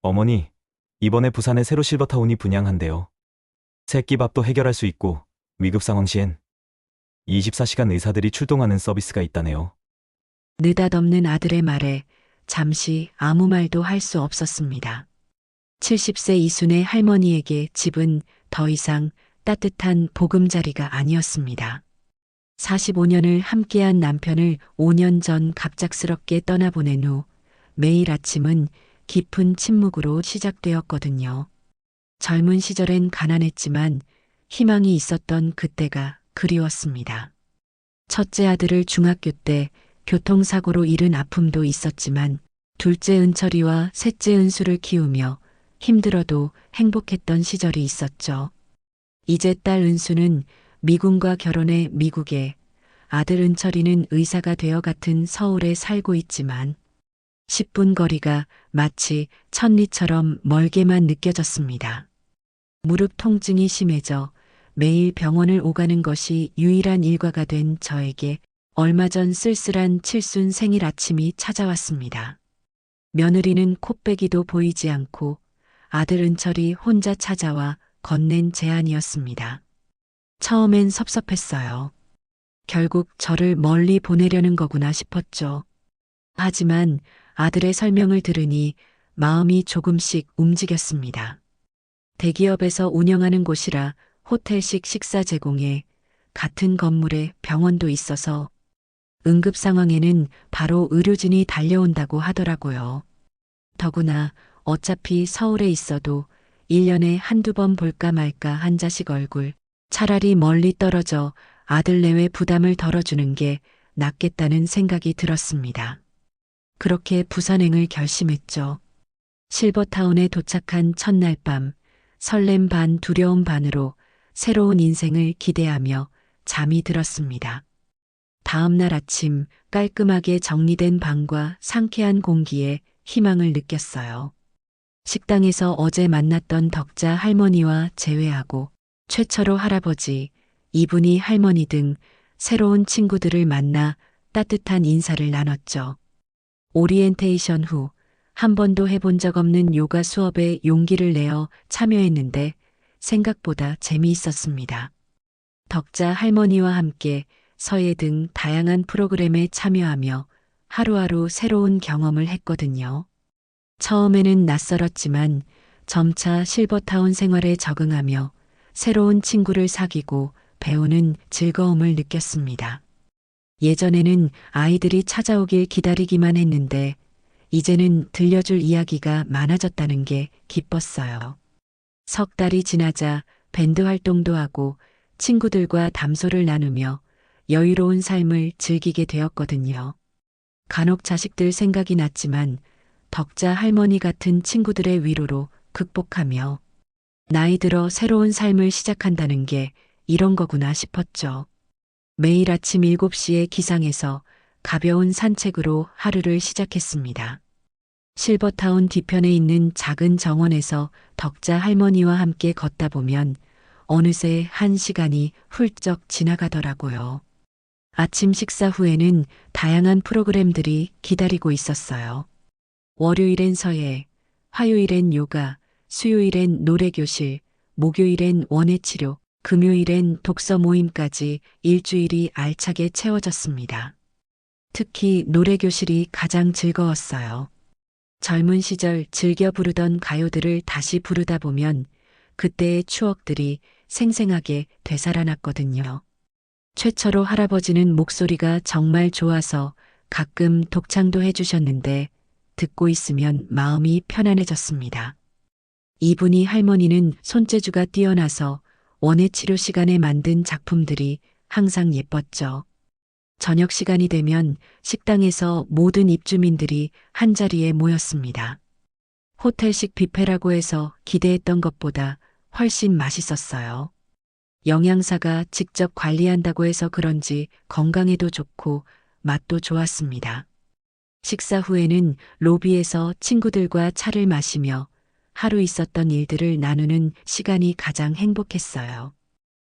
어머니, 이번에 부산에 새로 실버타운이 분양한대요. 새끼밥도 해결할 수 있고 위급 상황 시엔 24시간 의사들이 출동하는 서비스가 있다네요. 느닷없는 아들의 말에 잠시 아무 말도 할 수 없었습니다. 70세 이순의 할머니에게 집은 더 이상 따뜻한 보금자리가 아니었습니다. 45년을 함께한 남편을 5년 전 갑작스럽게 떠나보낸 후 매일 아침은 깊은 침묵으로 시작되었거든요. 젊은 시절엔 가난했지만 희망이 있었던 그때가 그리웠습니다. 첫째 아들을 중학교 때 교통사고로 잃은 아픔도 있었지만 둘째 은철이와 셋째 은수를 키우며 힘들어도 행복했던 시절이 있었죠. 이제 딸 은수는 미군과 결혼해 미국에, 아들 은철이는 의사가 되어 같은 서울에 살고 있지만 10분 거리가 마치 천리처럼 멀게만 느껴졌습니다. 무릎 통증이 심해져 매일 병원을 오가는 것이 유일한 일과가 된 저에게 얼마 전 쓸쓸한 칠순 생일 아침이 찾아왔습니다. 며느리는 코빼기도 보이지 않고 아들 은철이 혼자 찾아와 건넨 제안이었습니다. 처음엔 섭섭했어요. 결국 저를 멀리 보내려는 거구나 싶었죠. 하지만 아들의 설명을 들으니 마음이 조금씩 움직였습니다. 대기업에서 운영하는 곳이라 호텔식 식사 제공에 같은 건물에 병원도 있어서 응급 상황에는 바로 의료진이 달려온다고 하더라고요. 더구나 어차피 서울에 있어도 1년에 한두 번 볼까 말까 한 자식 얼굴, 차라리 멀리 떨어져 아들 내외 부담을 덜어주는 게 낫겠다는 생각이 들었습니다. 그렇게 부산행을 결심했죠. 실버타운에 도착한 첫날 밤, 설렘 반 두려움 반으로 새로운 인생을 기대하며 잠이 들었습니다. 다음 날 아침 깔끔하게 정리된 방과 상쾌한 공기에 희망을 느꼈어요. 식당에서 어제 만났던 덕자 할머니와 제외하고 최철호 할아버지, 이분이 할머니 등 새로운 친구들을 만나 따뜻한 인사를 나눴죠. 오리엔테이션 후 한 번도 해본 적 없는 요가 수업에 용기를 내어 참여했는데 생각보다 재미있었습니다. 덕자 할머니와 함께 서예 등 다양한 프로그램에 참여하며 하루하루 새로운 경험을 했거든요. 처음에는 낯설었지만 점차 실버타운 생활에 적응하며 새로운 친구를 사귀고 배우는 즐거움을 느꼈습니다. 예전에는 아이들이 찾아오길 기다리기만 했는데 이제는 들려줄 이야기가 많아졌다는 게 기뻤어요. 석 달이 지나자 밴드 활동도 하고 친구들과 담소를 나누며 여유로운 삶을 즐기게 되었거든요. 간혹 자식들 생각이 났지만 덕자 할머니 같은 친구들의 위로로 극복하며 나이 들어 새로운 삶을 시작한다는 게 이런 거구나 싶었죠. 매일 아침 7시에 기상해서 가벼운 산책으로 하루를 시작했습니다. 실버타운 뒤편에 있는 작은 정원에서 덕자 할머니와 함께 걷다 보면 어느새 1시간이 훌쩍 지나가더라고요. 아침 식사 후에는 다양한 프로그램들이 기다리고 있었어요. 월요일엔 서예, 화요일엔 요가, 수요일엔 노래교실, 목요일엔 원예치료, 금요일엔 독서 모임까지 일주일이 알차게 채워졌습니다. 특히 노래교실이 가장 즐거웠어요. 젊은 시절 즐겨 부르던 가요들을 다시 부르다 보면 그때의 추억들이 생생하게 되살아났거든요. 최철호 할아버지는 목소리가 정말 좋아서 가끔 독창도 해주셨는데 듣고 있으면 마음이 편안해졌습니다. 이분이 할머니는 손재주가 뛰어나서 원예치료 시간에 만든 작품들이 항상 예뻤죠. 저녁 시간이 되면 식당에서 모든 입주민들이 한자리에 모였습니다. 호텔식 뷔페라고 해서 기대했던 것보다 훨씬 맛있었어요. 영양사가 직접 관리한다고 해서 그런지 건강에도 좋고 맛도 좋았습니다. 식사 후에는 로비에서 친구들과 차를 마시며 하루 있었던 일들을 나누는 시간이 가장 행복했어요.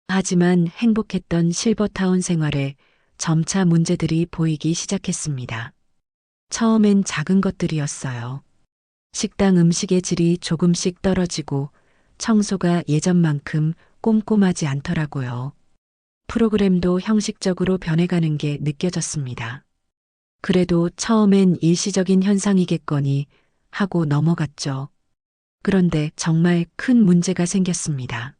하지만 행복했던 실버타운 생활에 점차 문제들이 보이기 시작했습니다. 처음엔 작은 것들이었어요. 식당 음식의 질이 조금씩 떨어지고 청소가 예전만큼 꼼꼼하지 않더라고요. 프로그램도 형식적으로 변해가는 게 느껴졌습니다. 그래도 처음엔 일시적인 현상이겠거니 하고 넘어갔죠. 그런데 정말 큰 문제가 생겼습니다.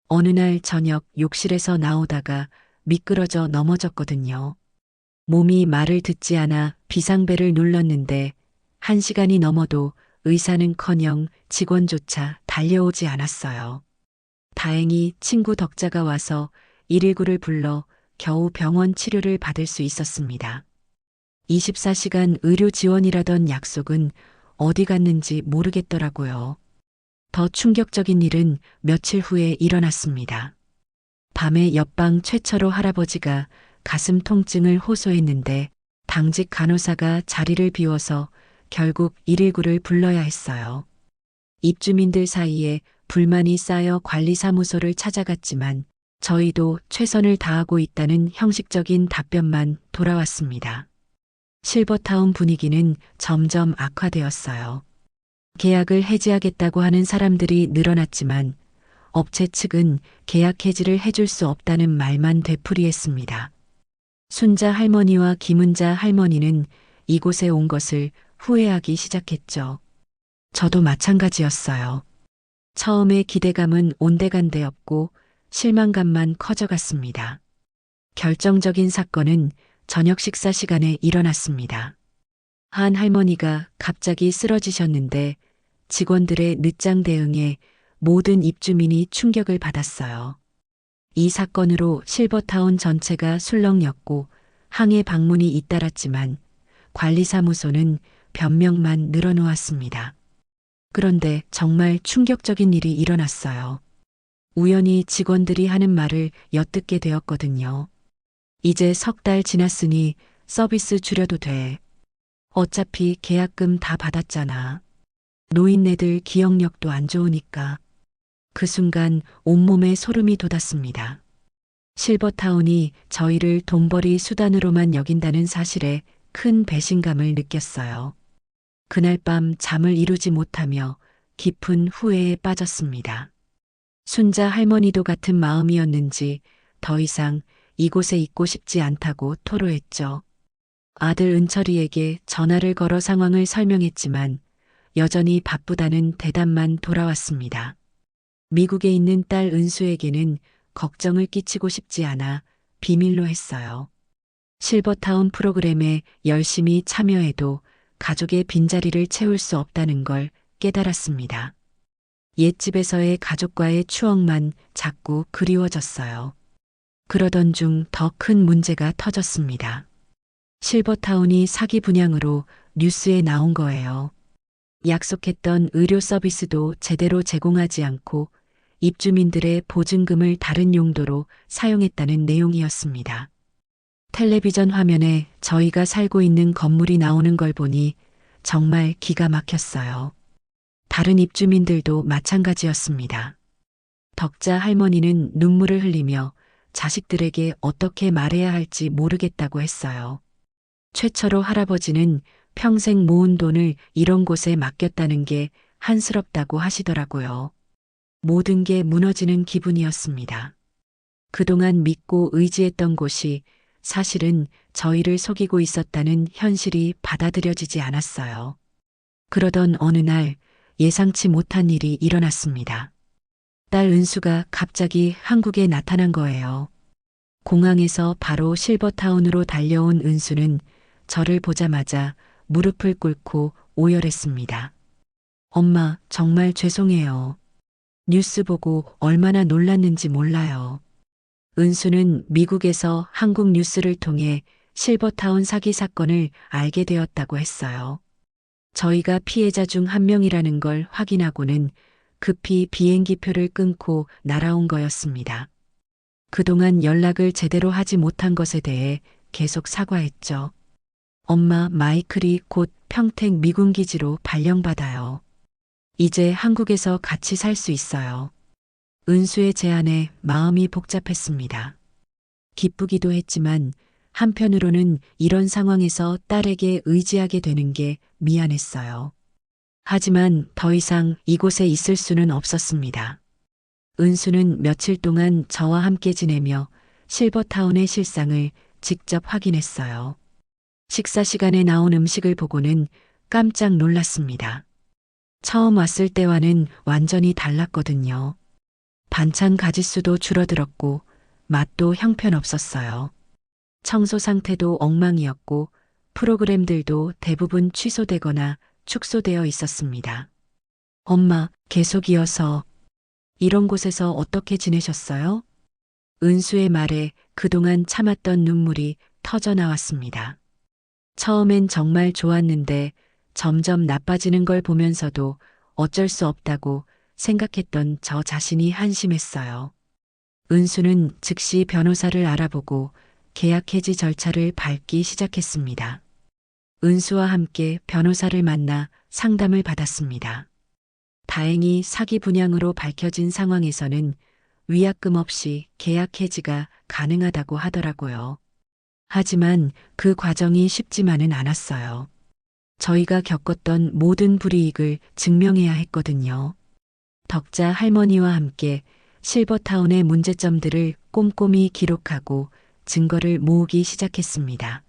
어느 날 저녁 욕실에서 나오다가 미끄러져 넘어졌거든요. 몸이 말을 듣지 않아 비상벨을 눌렀는데 1시간이 넘어도 의사는커녕 직원조차 달려오지 않았어요. 다행히 친구 덕자가 와서 119를 불러 겨우 병원 치료를 받을 수 있었습니다. 24시간 의료 지원이라던 약속은 어디 갔는지 모르겠더라고요. 더 충격적인 일은 며칠 후에 일어났습니다. 밤에 옆방 최철호 할아버지가 가슴 통증을 호소했는데 당직 간호사가 자리를 비워서 결국 119를 불러야 했어요. 입주민들 사이에 불만이 쌓여 관리사무소를 찾아갔지만 저희도 최선을 다하고 있다는 형식적인 답변만 돌아왔습니다. 실버타운 분위기는 점점 악화되었어요. 계약을 해지하겠다고 하는 사람들이 늘어났지만 업체 측은 계약 해지를 해줄 수 없다는 말만 되풀이했습니다. 순자 할머니와 김은자 할머니는 이곳에 온 것을 후회하기 시작했죠. 저도 마찬가지였어요. 처음에 기대감은 온데간데였고 실망감만 커져갔습니다. 결정적인 사건은 저녁 식사 시간에 일어났습니다. 한 할머니가 갑자기 쓰러지셨는데 직원들의 늦장 대응에 모든 입주민이 충격을 받았어요. 이 사건으로 실버타운 전체가 술렁였고 항해 방문이 잇따랐지만 관리사무소는 변명만 늘어놓았습니다. 그런데 정말 충격적인 일이 일어났어요. 우연히 직원들이 하는 말을 엿듣게 되었거든요. 이제 3달 지났으니 서비스 줄여도 돼. 어차피 계약금 다 받았잖아. 노인네들 기억력도 안 좋으니까. 그 순간 온몸에 소름이 돋았습니다. 실버타운이 저희를 돈벌이 수단으로만 여긴다는 사실에 큰 배신감을 느꼈어요. 그날 밤 잠을 이루지 못하며 깊은 후회에 빠졌습니다. 순자 할머니도 같은 마음이었는지 더 이상 이곳에 있고 싶지 않다고 토로했죠. 아들 은철이에게 전화를 걸어 상황을 설명했지만 여전히 바쁘다는 대답만 돌아왔습니다. 미국에 있는 딸 은수에게는 걱정을 끼치고 싶지 않아 비밀로 했어요. 실버타운 프로그램에 열심히 참여해도 가족의 빈자리를 채울 수 없다는 걸 깨달았습니다. 옛집에서의 가족과의 추억만 자꾸 그리워졌어요. 그러던 중 더 큰 문제가 터졌습니다. 실버타운이 사기 분양으로 뉴스에 나온 거예요. 약속했던 의료 서비스도 제대로 제공하지 않고 입주민들의 보증금을 다른 용도로 사용했다는 내용이었습니다. 텔레비전 화면에 저희가 살고 있는 건물이 나오는 걸 보니 정말 기가 막혔어요. 다른 입주민들도 마찬가지였습니다. 덕자 할머니는 눈물을 흘리며 자식들에게 어떻게 말해야 할지 모르겠다고 했어요. 최철호 할아버지는 평생 모은 돈을 이런 곳에 맡겼다는 게 한스럽다고 하시더라고요. 모든 게 무너지는 기분이었습니다. 그동안 믿고 의지했던 곳이 사실은 저희를 속이고 있었다는 현실이 받아들여지지 않았어요. 그러던 어느 날 예상치 못한 일이 일어났습니다. 딸 은수가 갑자기 한국에 나타난 거예요. 공항에서 바로 실버타운으로 달려온 은수는 저를 보자마자 무릎을 꿇고 오열했습니다. 엄마, 정말 죄송해요. 뉴스 보고 얼마나 놀랐는지 몰라요. 은수는 미국에서 한국 뉴스를 통해 실버타운 사기 사건을 알게 되었다고 했어요. 저희가 피해자 중 한 명이라는 걸 확인하고는 급히 비행기표를 끊고 날아온 거였습니다. 그동안 연락을 제대로 하지 못한 것에 대해 계속 사과했죠. 엄마, 마이클이 곧 평택 미군 기지로 발령받아요. 이제 한국에서 같이 살 수 있어요. 은수의 제안에 마음이 복잡했습니다. 기쁘기도 했지만 한편으로는 이런 상황에서 딸에게 의지하게 되는 게 미안했어요. 하지만 더 이상 이곳에 있을 수는 없었습니다. 은수는 며칠 동안 저와 함께 지내며 실버타운의 실상을 직접 확인했어요. 식사 시간에 나온 음식을 보고는 깜짝 놀랐습니다. 처음 왔을 때와는 완전히 달랐거든요. 반찬 가짓수도 줄어들었고 맛도 형편없었어요. 청소 상태도 엉망이었고 프로그램들도 대부분 취소되거나 축소되어 있었습니다. 엄마, 계속 이어서 이런 곳에서 어떻게 지내셨어요? 은수의 말에 그동안 참았던 눈물이 터져 나왔습니다. 처음엔 정말 좋았는데 점점 나빠지는 걸 보면서도 어쩔 수 없다고 생각했던 저 자신이 한심했어요. 은수는 즉시 변호사를 알아보고 계약 해지 절차를 밟기 시작했습니다. 은수와 함께 변호사를 만나 상담을 받았습니다. 다행히 사기 분양으로 밝혀진 상황에서는 위약금 없이 계약 해지가 가능하다고 하더라고요. 하지만 그 과정이 쉽지만은 않았어요. 저희가 겪었던 모든 불이익을 증명해야 했거든요. 덕자 할머니와 함께 실버타운의 문제점들을 꼼꼼히 기록하고 증거를 모으기 시작했습니다.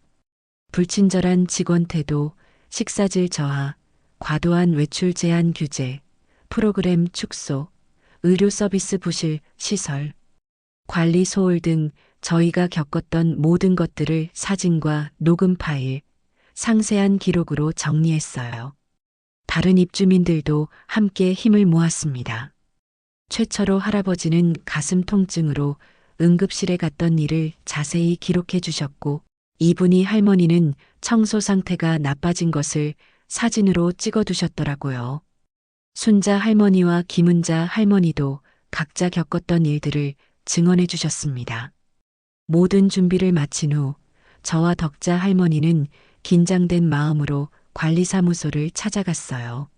불친절한 직원 태도, 식사질 저하, 과도한 외출 제한 규제, 프로그램 축소, 의료 서비스 부실 시설, 관리 소홀 등 저희가 겪었던 모든 것들을 사진과 녹음 파일, 상세한 기록으로 정리했어요. 다른 입주민들도 함께 힘을 모았습니다. 최철호 할아버지는 가슴 통증으로 응급실에 갔던 일을 자세히 기록해 주셨고, 이분이 할머니는 청소 상태가 나빠진 것을 사진으로 찍어 두셨더라고요. 순자 할머니와 김은자 할머니도 각자 겪었던 일들을 증언해 주셨습니다. 모든 준비를 마친 후 저와 덕자 할머니는 긴장된 마음으로 관리사무소를 찾아갔어요.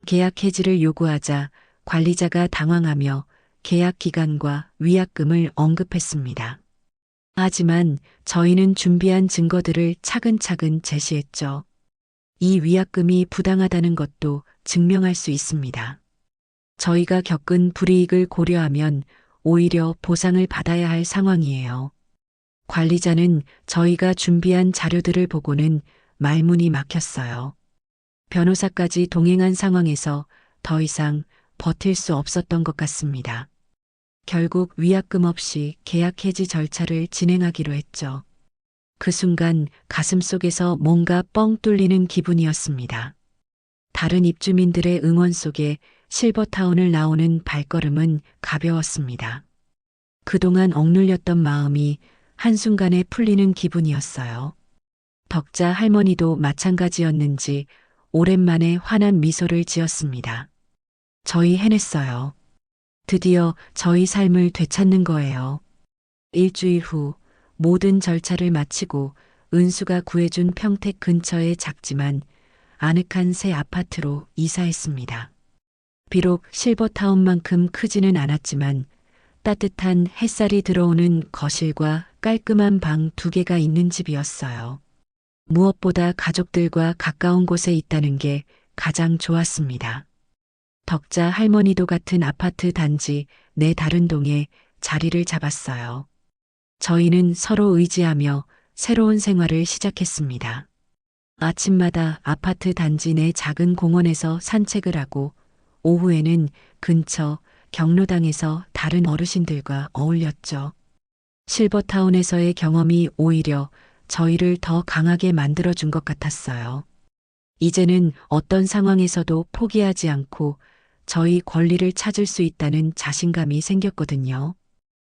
계약 해지를 요구하자 관리자가 당황하며 계약 기간과 위약금을 언급했습니다. 하지만 저희는 준비한 증거들을 차근차근 제시했죠. 이 위약금이 부당하다는 것도 증명할 수 있습니다. 저희가 겪은 불이익을 고려하면 오히려 보상을 받아야 할 상황이에요. 관리자는 저희가 준비한 자료들을 보고는 말문이 막혔어요. 변호사까지 동행한 상황에서 더 이상 버틸 수 없었던 것 같습니다. 결국 위약금 없이 계약 해지 절차를 진행하기로 했죠. 그 순간 가슴속에서 뭔가 뻥 뚫리는 기분이었습니다. 다른 입주민들의 응원 속에 실버타운을 나오는 발걸음은 가벼웠습니다. 그동안 억눌렸던 마음이 한순간에 풀리는 기분이었어요. 덕자 할머니도 마찬가지였는지 오랜만에 환한 미소를 지었습니다. 저희 해냈어요. 드디어 저희 삶을 되찾는 거예요. 일주일 후 모든 절차를 마치고 은수가 구해준 평택 근처의 작지만 아늑한 새 아파트로 이사했습니다. 비록 실버타운만큼 크지는 않았지만 따뜻한 햇살이 들어오는 거실과 깔끔한 방 2개가 있는 집이었어요. 무엇보다 가족들과 가까운 곳에 있다는 게 가장 좋았습니다. 덕자 할머니도 같은 아파트 단지 내 다른 동에 자리를 잡았어요. 저희는 서로 의지하며 새로운 생활을 시작했습니다. 아침마다 아파트 단지 내 작은 공원에서 산책을 하고 오후에는 근처 경로당에서 다른 어르신들과 어울렸죠. 실버타운에서의 경험이 오히려 저희를 더 강하게 만들어준 것 같았어요. 이제는 어떤 상황에서도 포기하지 않고 저희 권리를 찾을 수 있다는 자신감이 생겼거든요.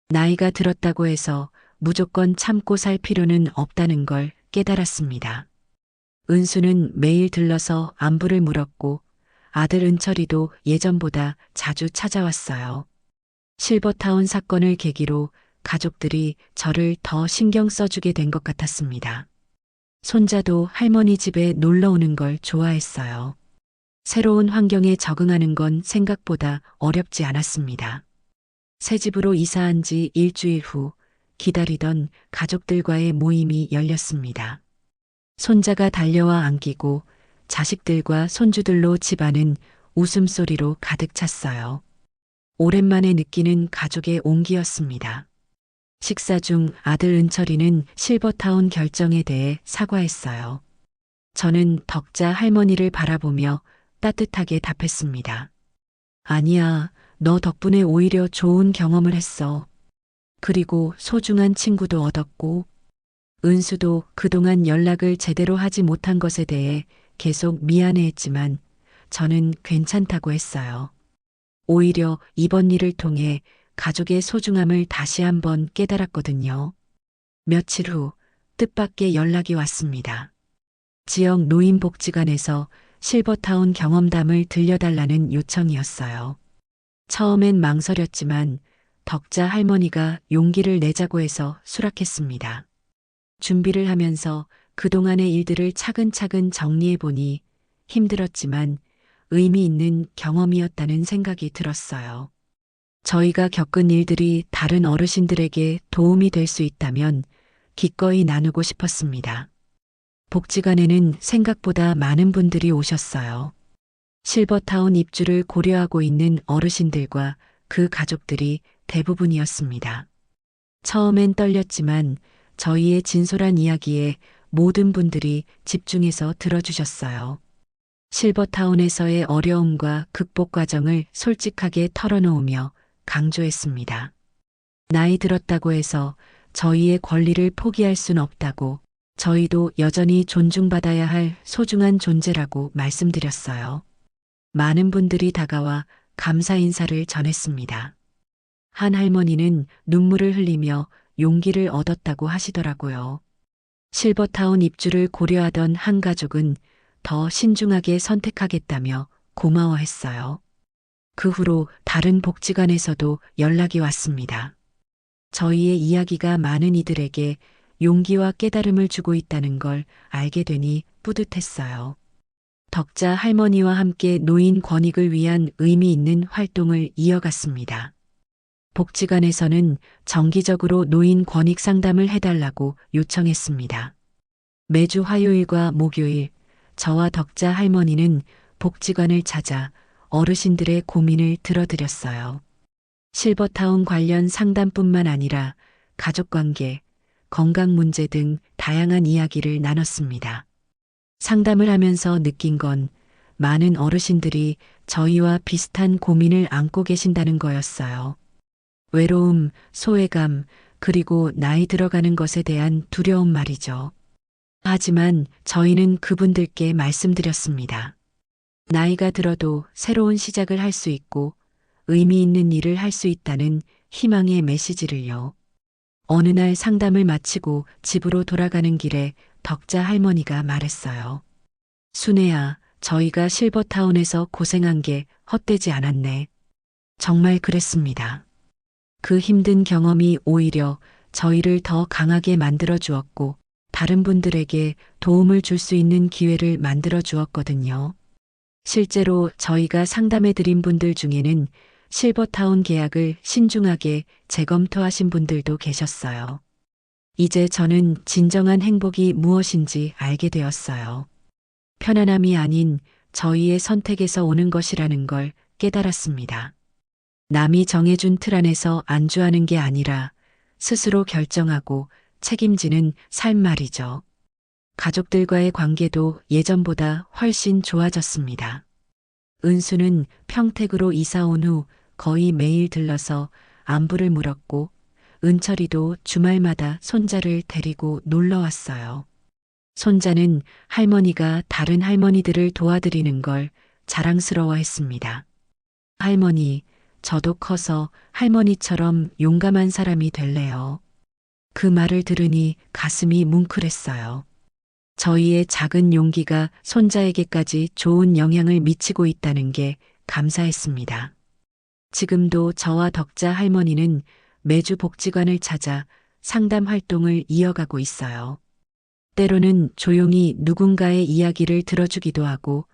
나이가 들었다고 해서 무조건 참고 살 필요는 없다는 걸 깨달았습니다. 은수는 매일 들러서 안부를 물었고 아들 은철이도 예전보다 자주 찾아왔어요. 실버타운 사건을 계기로 가족들이 저를 더 신경 써주게 된 것 같았습니다. 손자도 할머니 집에 놀러 오는 걸 좋아했어요. 새로운 환경에 적응하는 건 생각보다 어렵지 않았습니다. 새 집으로 이사한 지 일주일 후 기다리던 가족들과의 모임이 열렸습니다. 손자가 달려와 안기고 자식들과 손주들로 집안은 웃음소리로 가득 찼어요. 오랜만에 느끼는 가족의 온기였습니다. 식사 중 아들 은철이는 실버타운 결정에 대해 사과했어요. 저는 덕자 할머니를 바라보며 따뜻하게 답했습니다. 아니야, 너 덕분에 오히려 좋은 경험을 했어. 그리고 소중한 친구도 얻었고, 은수도 그동안 연락을 제대로 하지 못한 것에 대해 계속 미안해했지만 저는 괜찮다고 했어요. 오히려 이번 일을 통해 가족의 소중함을 다시 한번 깨달았거든요. 며칠 후 뜻밖의 연락이 왔습니다. 지역 노인복지관에서 실버타운 경험담을 들려달라는 요청이었어요. 처음엔 망설였지만 덕자 할머니가 용기를 내자고 해서 수락했습니다. 준비를 하면서 그동안의 일들을 차근차근 정리해보니 힘들었지만 의미 있는 경험이었다는 생각이 들었어요. 저희가 겪은 일들이 다른 어르신들에게 도움이 될 수 있다면 기꺼이 나누고 싶었습니다. 복지관에는 생각보다 많은 분들이 오셨어요. 실버타운 입주를 고려하고 있는 어르신들과 그 가족들이 대부분이었습니다. 처음엔 떨렸지만 저희의 진솔한 이야기에 모든 분들이 집중해서 들어주셨어요. 실버타운에서의 어려움과 극복 과정을 솔직하게 털어놓으며 강조했습니다. 나이 들었다고 해서 저희의 권리를 포기할 순 없다고, 저희도 여전히 존중받아야 할 소중한 존재라고 말씀드렸어요. 많은 분들이 다가와 감사 인사를 전했습니다. 한 할머니는 눈물을 흘리며 용기를 얻었다고 하시더라고요. 실버타운 입주를 고려하던 한 가족은 더 신중하게 선택하겠다며 고마워했어요. 그 후로 다른 복지관에서도 연락이 왔습니다. 저희의 이야기가 많은 이들에게 용기와 깨달음을 주고 있다는 걸 알게 되니 뿌듯했어요. 덕자 할머니와 함께 노인 권익을 위한 의미 있는 활동을 이어갔습니다. 복지관에서는 정기적으로 노인 권익 상담을 해달라고 요청했습니다. 매주 화요일과 목요일, 저와 덕자 할머니는 복지관을 찾아 어르신들의 고민을 들어드렸어요. 실버타운 관련 상담뿐만 아니라 가족관계, 건강 문제 등 다양한 이야기를 나눴습니다. 상담을 하면서 느낀 건 많은 어르신들이 저희와 비슷한 고민을 안고 계신다는 거였어요. 외로움, 소외감, 그리고 나이 들어가는 것에 대한 두려움 말이죠. 하지만 저희는 그분들께 말씀드렸습니다. 나이가 들어도 새로운 시작을 할 수 있고 의미 있는 일을 할 수 있다는 희망의 메시지를요. 어느 날 상담을 마치고 집으로 돌아가는 길에 덕자 할머니가 말했어요. 순애야, 저희가 실버타운에서 고생한 게 헛되지 않았네. 정말 그랬습니다. 그 힘든 경험이 오히려 저희를 더 강하게 만들어 주었고 다른 분들에게 도움을 줄 수 있는 기회를 만들어 주었거든요. 실제로 저희가 상담해 드린 분들 중에는 실버타운 계약을 신중하게 재검토하신 분들도 계셨어요. 이제 저는 진정한 행복이 무엇인지 알게 되었어요. 편안함이 아닌 저희의 선택에서 오는 것이라는 걸 깨달았습니다. 남이 정해준 틀 안에서 안주하는 게 아니라 스스로 결정하고 책임지는 삶 말이죠. 가족들과의 관계도 예전보다 훨씬 좋아졌습니다. 은수는 평택으로 이사 온 후 거의 매일 들러서 안부를 물었고 은철이도 주말마다 손자를 데리고 놀러 왔어요. 손자는 할머니가 다른 할머니들을 도와드리는 걸 자랑스러워했습니다. 할머니, 저도 커서 할머니처럼 용감한 사람이 될래요. 그 말을 들으니 가슴이 뭉클했어요. 저희의 작은 용기가 손자에게까지 좋은 영향을 미치고 있다는 게 감사했습니다. 지금도 저와 덕자 할머니는 매주 복지관을 찾아 상담 활동을 이어가고 있어요. 때로는 조용히 누군가의 이야기를 들어주기도 하고,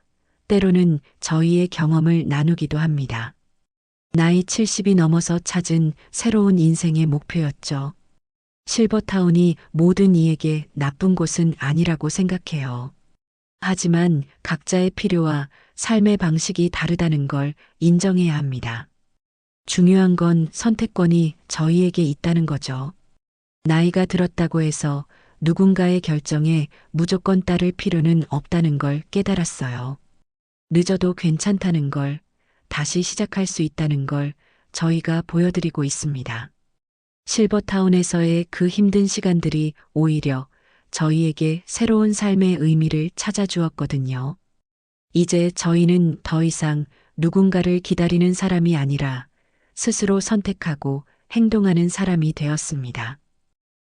때로는 저희의 경험을 나누기도 합니다. 나이 70이 넘어서 찾은 새로운 인생의 목표였죠. 실버타운이 모든 이에게 나쁜 곳은 아니라고 생각해요. 하지만 각자의 필요와 삶의 방식이 다르다는 걸 인정해야 합니다. 중요한 건 선택권이 저희에게 있다는 거죠. 나이가 들었다고 해서 누군가의 결정에 무조건 따를 필요는 없다는 걸 깨달았어요. 늦어도 괜찮다는 걸, 다시 시작할 수 있다는 걸 저희가 보여드리고 있습니다. 실버타운에서의 그 힘든 시간들이 오히려 저희에게 새로운 삶의 의미를 찾아주었거든요. 이제 저희는 더 이상 누군가를 기다리는 사람이 아니라 스스로 선택하고 행동하는 사람이 되었습니다.